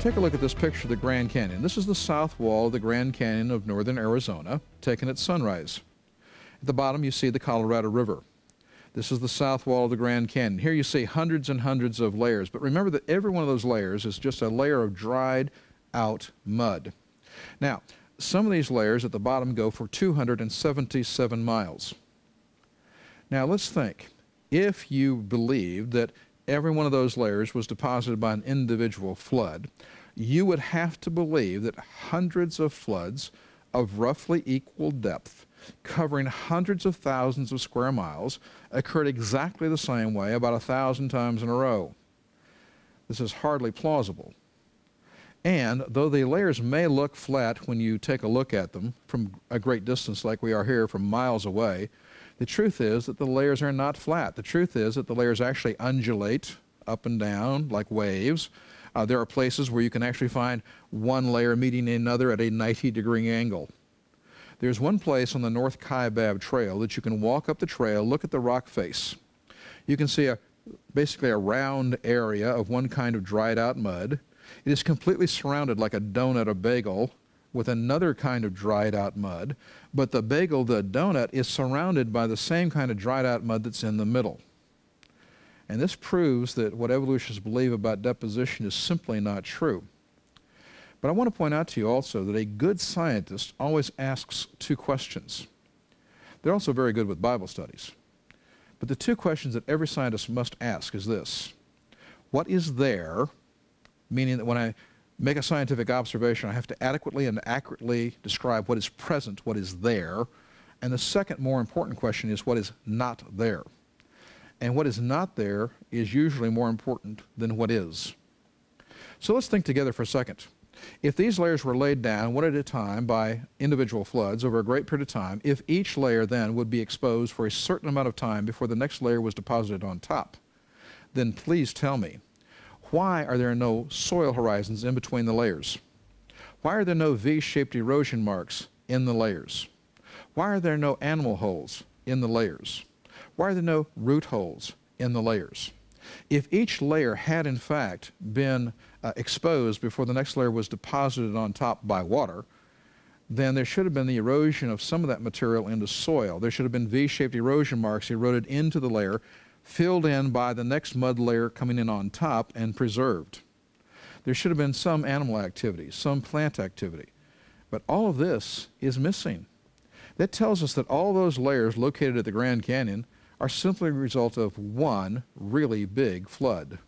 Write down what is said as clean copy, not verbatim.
Take a look at this picture of the Grand Canyon. This is the south wall of the Grand Canyon of northern Arizona, taken at sunrise. At the bottom you see the Colorado River. This is the south wall of the Grand Canyon. Here you see hundreds and hundreds of layers, but remember that every one of those layers is just a layer of dried out mud. Now, some of these layers at the bottom go for 277 miles. Now let's think, if you believed that every one of those layers was deposited by an individual flood, you would have to believe that hundreds of floods of roughly equal depth, covering hundreds of thousands of square miles, occurred exactly the same way about 1,000 times in a row. This is hardly plausible. And though the layers may look flat when you take a look at them from a great distance like we are here from miles away, the truth is that the layers are not flat. The truth is that the layers actually undulate up and down like waves. There are places where you can actually find one layer meeting another at a 90-degree angle. There's one place on the North Kaibab Trail that you can walk up the trail, look at the rock face. You can see basically a round area of one kind of dried out mud. It is completely surrounded like a donut or bagel with another kind of dried out mud, but the bagel, the donut, is surrounded by the same kind of dried out mud that's in the middle. And this proves that what evolutionists believe about deposition is simply not true. But I want to point out to you also that a good scientist always asks two questions. They're also very good with Bible studies. But the two questions that every scientist must ask is this: what is there? Meaning that when I make a scientific observation, I have to adequately and accurately describe what is present, what is there. And the second more important question is what is not there. And what is not there is usually more important than what is. So let's think together for a second. If these layers were laid down one at a time by individual floods over a great period of time, if each layer then would be exposed for a certain amount of time before the next layer was deposited on top, then please tell me, why are there no soil horizons in between the layers? Why are there no V-shaped erosion marks in the layers? Why are there no animal holes in the layers? Why are there no root holes in the layers? If each layer had in fact been exposed before the next layer was deposited on top by water, then there should have been the erosion of some of that material into soil. There should have been V-shaped erosion marks eroded into the layer, filled in by the next mud layer coming in on top and preserved. There should have been some animal activity, some plant activity. But all of this is missing. That tells us that all those layers located at the Grand Canyon are simply a result of one really big flood.